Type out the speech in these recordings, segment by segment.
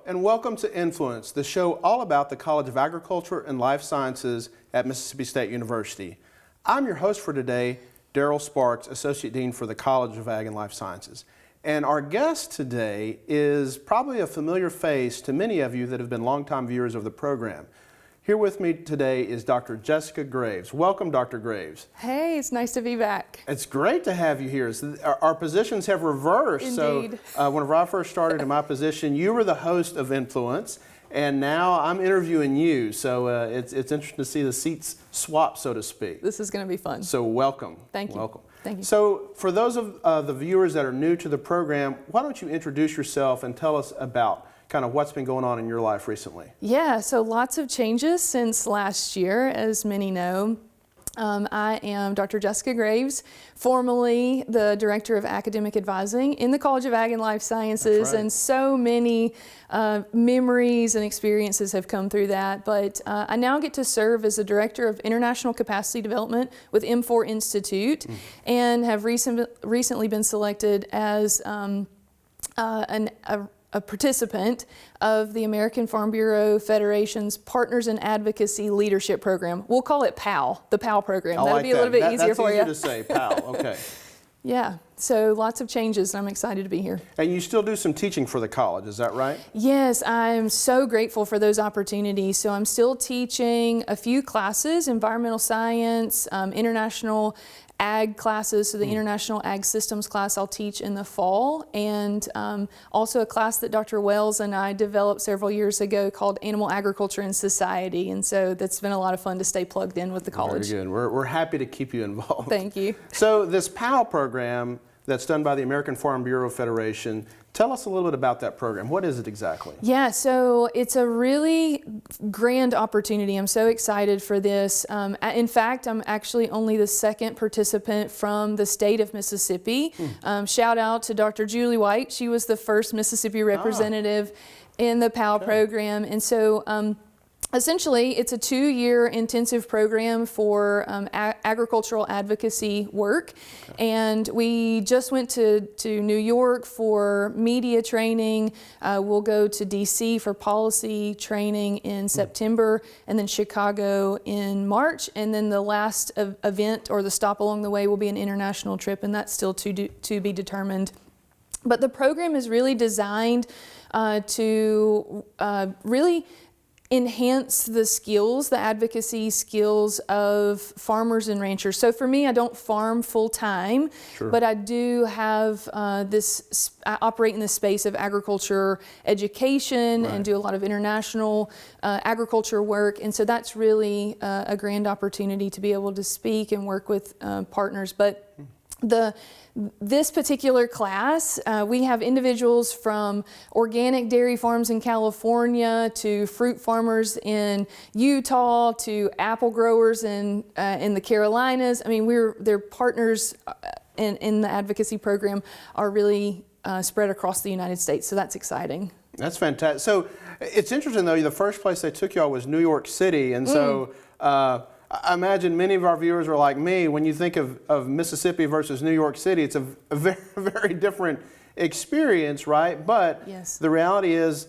and welcome to Influence, the show all about the College of Agriculture and Life Sciences at Mississippi State University. I'm your host for today, Daryl Sparks, Associate Dean for the College of Ag and Life Sciences. And our guest today is probably a familiar face to many of you that have been longtime viewers of the program. Here with me today is Dr. Jessica Graves. Welcome, Dr. Graves. Hey, it's nice to be back. It's great to have you here. Our positions have reversed. Indeed. So whenever I first started in my position, you were the host of Influence, and now I'm interviewing you. So it's interesting to see the seats swap, so to speak. This is going to be fun. So welcome. Thank you. Welcome. Thank you. So for those of the viewers that are new to the program, why don't you introduce yourself and tell us about kind of what's been going on in your life recently? Yeah, so lots of changes since last year, as many know. I am Dr. Jessica Graves, formerly the Director of Academic Advising in the College of Ag and Life Sciences, That's right. and so many memories and experiences have come through that. But I now get to serve as the Director of International Capacity Development with M4 Institute, and have recently been selected as a participant of the American Farm Bureau Federation's Partners in Advocacy Leadership Program. We'll call it PAL, the PAL program. That'll be a little bit easier for you. That's easier to say, PAL, okay. Yeah, so lots of changes, and I'm excited to be here. And you still do some teaching for the college, is that right? Yes, I'm so grateful for those opportunities. So I'm still teaching a few classes, environmental science, international ag classes, so the International Ag Systems class I'll teach in the fall, and also a class that Dr. Wells and I developed several years ago called Animal Agriculture and Society, and so that's been a lot of fun to stay plugged in with the college. Very good. We're happy to keep you involved. Thank you. So this PAL program that's done by the American Farm Bureau Federation, tell us a little bit about that program. What is it exactly? Yeah, so it's a really grand opportunity. I'm so excited for this. In fact, I'm actually only the second participant from the state of Mississippi. Shout out to Dr. Julie White. She was the first Mississippi representative in the PAL program. And so essentially, it's a 2-year intensive program for agricultural advocacy work. And we just went to New York for media training. We'll go to DC for policy training in September, and then Chicago in March. And then the last event or the stop along the way will be an international trip, and that's still to be determined. But the program is really designed to really enhance the skills, the advocacy skills of farmers and ranchers. So for me, I don't farm full time, but I do have I operate in the space of agriculture education and do a lot of international agriculture work. And so that's really a grand opportunity to be able to speak and work with partners. But this particular class, we have individuals from organic dairy farms in California to fruit farmers in Utah to apple growers in the Carolinas. I mean, their partners in the advocacy program are really spread across the United States, so that's exciting. That's fantastic. So it's interesting though, the first place they took y'all was New York City, and so I imagine many of our viewers are like me. When you think of Mississippi versus New York City, it's a very, very different experience, right? But the reality is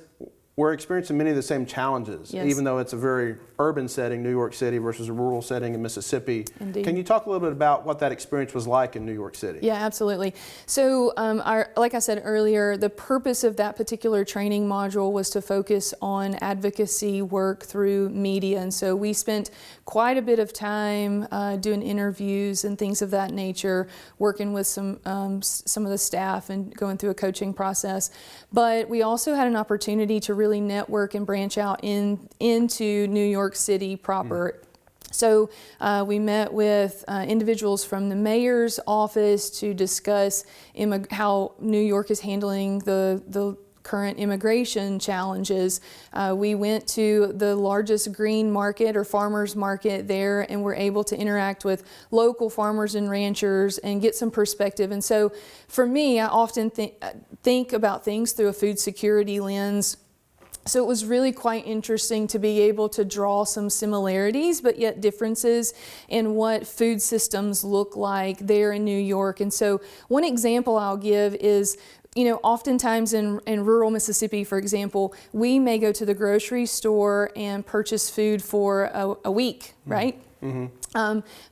we're experiencing many of the same challenges, even though it's a very urban setting, New York City versus a rural setting in Mississippi. Indeed. Can you talk a little bit about what that experience was like in New York City? Yeah, absolutely. So like I said earlier, the purpose of that particular training module was to focus on advocacy work through media. And so we spent quite a bit of time doing interviews and things of that nature, working with some of the staff and going through a coaching process. But we also had an opportunity to really network and branch out into New York City proper. So we met with individuals from the mayor's office to discuss how New York is handling the current immigration challenges. We went to the largest green market or farmers market there, and were able to interact with local farmers and ranchers and get some perspective. And so for me, I often think about things through a food security lens. So it was really quite interesting to be able to draw some similarities, but yet differences in what food systems look like there in New York. And so one example I'll give is oftentimes in rural Mississippi, for example, we may go to the grocery store and purchase food for a week, right?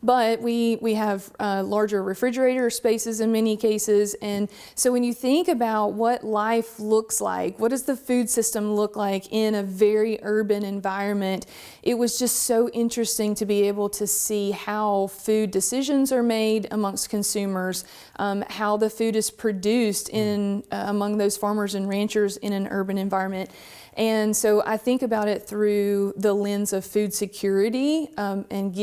But we have larger refrigerator spaces in many cases. And so when you think about what life looks like, what does the food system look like in a very urban environment, it was just so interesting to be able to see how food decisions are made amongst consumers, how the food is produced in among those farmers and ranchers in an urban environment. And so I think about it through the lens of food security, and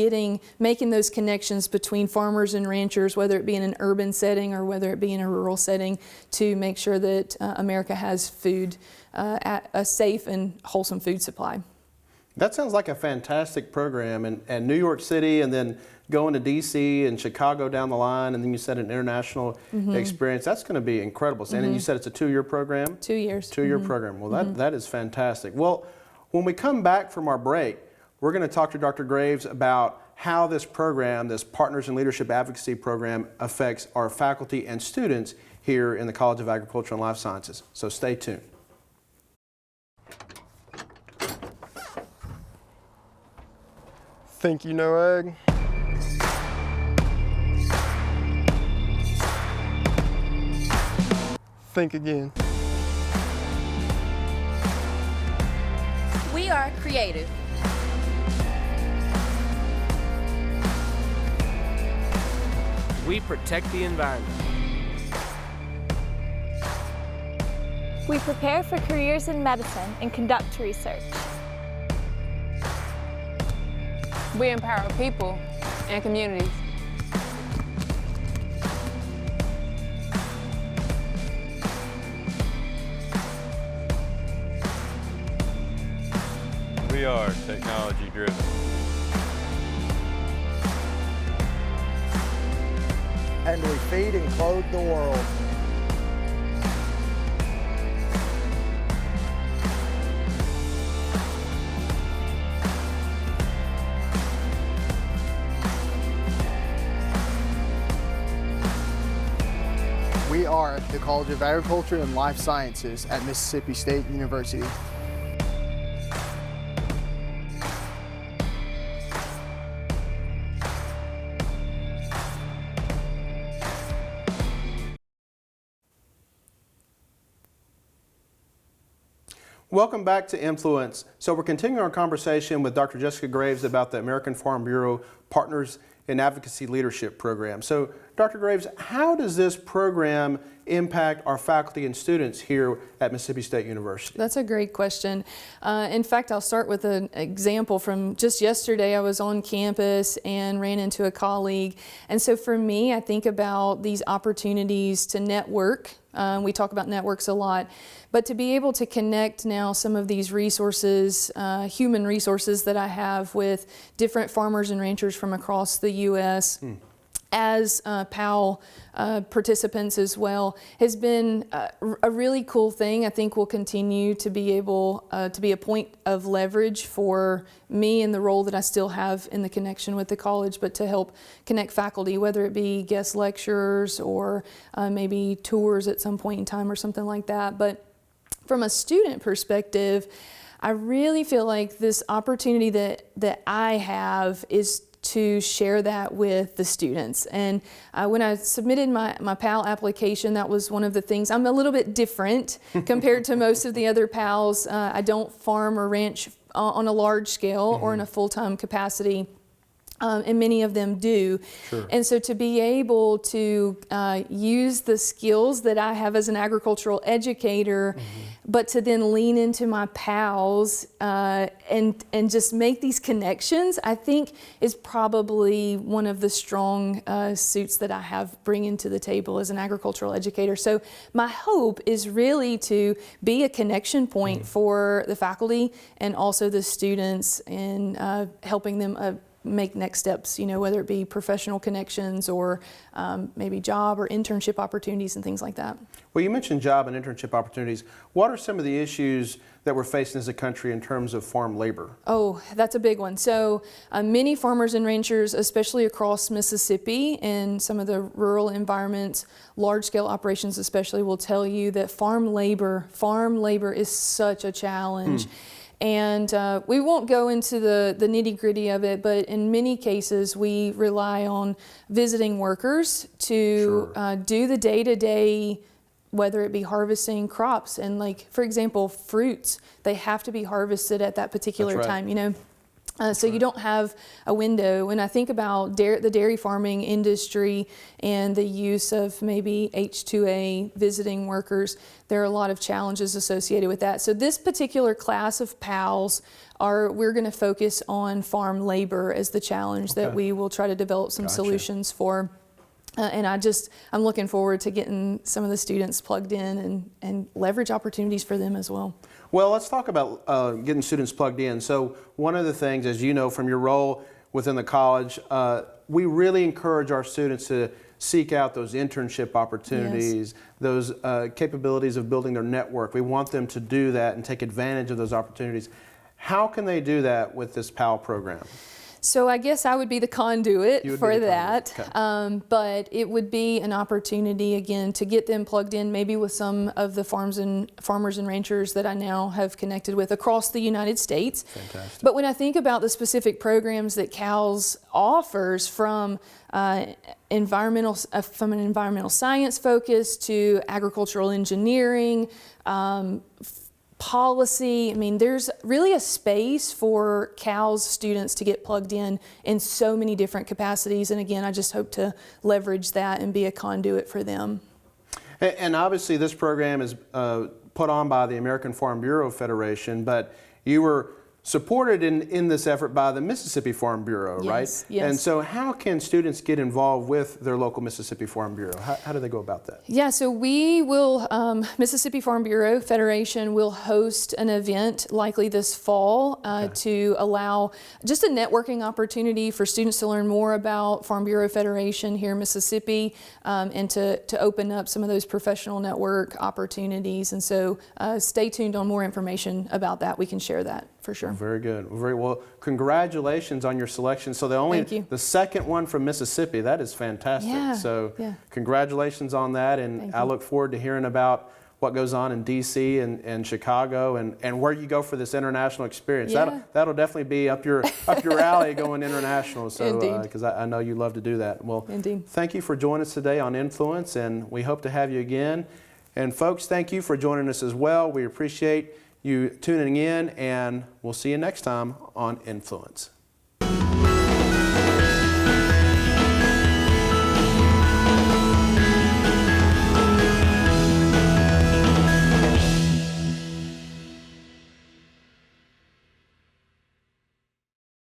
making those connections between farmers and ranchers, whether it be in an urban setting or whether it be in a rural setting, to make sure that America has food, at a safe and wholesome food supply. That sounds like a fantastic program, and New York City, and then going to DC and Chicago down the line, and then you said an international experience. That's going to be incredible. And you said it's a 2-year program? 2 years. 2-year program. Well, that is fantastic. Well, when we come back from our break, we're going to talk to Dr. Graves about how this program, this Partners in Leadership Advocacy program, affects our faculty and students here in the College of Agriculture and Life Sciences. So stay tuned. Think you know ag? Think again. We are creative. We protect the environment. We prepare for careers in medicine and conduct research. We empower people and communities. We are technology driven. And we feed and clothe the world. We are the College of Agriculture and Life Sciences at Mississippi State University. Welcome back to Influence. So we're continuing our conversation with Dr. Jessica Graves about the American Farm Bureau Partners in Advocacy Leadership Program. So Dr. Graves, how does this program impact our faculty and students here at Mississippi State University? That's a great question. In fact, I'll start with an example from just yesterday. I was on campus and ran into a colleague. And so for me, I think about these opportunities to network. We talk about networks a lot, but to be able to connect now some of these resources, human resources that I have with different farmers and ranchers from across the U.S. As PAL participants as well, has been a really cool thing. I think will continue to be able to be a point of leverage for me in the role that I still have in the connection with the college, but to help connect faculty, whether it be guest lectures or maybe tours at some point in time or something like that. But from a student perspective, I really feel like this opportunity that I have is to share that with the students. And when I submitted my PAL application, that was one of the things. I'm a little bit different compared to most of the other PALs. I don't farm or ranch on a large scale or in a full-time capacity. And many of them do. Sure. And so to be able to use the skills that I have as an agricultural educator, but to then lean into my PALs and just make these connections, I think is probably one of the strong suits that I have bringing to the table as an agricultural educator. So my hope is really to be a connection point for the faculty and also the students in helping them make next steps, whether it be professional connections or maybe job or internship opportunities and things like that. Well, you mentioned job and internship opportunities. What are some of the issues that we're facing as a country in terms of farm labor? Oh, that's a big one. So many farmers and ranchers, especially across Mississippi and some of the rural environments, large-scale operations especially, will tell you that farm labor is such a challenge. And we won't go into the nitty-gritty of it, but in many cases we rely on visiting workers to do the day-to-day, whether it be harvesting crops and, like, for example, fruits. They have to be harvested at that particular time, so you don't have a window. When I think about the dairy farming industry and the use of maybe H-2A visiting workers, there are a lot of challenges associated with that. So this particular class of PALs we're going to focus on farm labor as the challenge that we will try to develop some solutions for. And I'm looking forward to getting some of the students plugged in and leverage opportunities for them as well. Well, let's talk about getting students plugged in. So one of the things, as you know from your role within the college, we really encourage our students to seek out those internship opportunities, those capabilities of building their network. We want them to do that and take advantage of those opportunities. How can they do that with this PAL program? So I guess I would be the conduit for that, Okay. But it would be an opportunity again to get them plugged in, maybe with some of the farmers and ranchers that I now have connected with across the United States. Fantastic. But when I think about the specific programs that CALS offers, from an environmental science focus to agricultural engineering, policy, there's really a space for CALS students to get plugged in so many different capacities. And again, I just hope to leverage that and be a conduit for them. And obviously this program is put on by the American Farm Bureau Federation, but you were supported in this effort by the Mississippi Farm Bureau, right? Yes. And so how can students get involved with their local Mississippi Farm Bureau? How do they go about that? Yeah, so we will, Mississippi Farm Bureau Federation will host an event likely this fall to allow just a networking opportunity for students to learn more about Farm Bureau Federation here in Mississippi, and to open up some of those professional network opportunities. And so stay tuned on more information about that. We can share that for sure. Very good. Very well. Congratulations on your selection. So the second one from Mississippi. That is fantastic. So congratulations on that, and I look forward to hearing about what goes on in DC and Chicago and where you go for this international experience. That'll definitely be up your alley, going international. So because I know you love to do that. Well, thank you for joining us today on Influence, and we hope to have you again. And folks, thank you for joining us as well. We appreciate you tuning in, and we'll see you next time on Influence.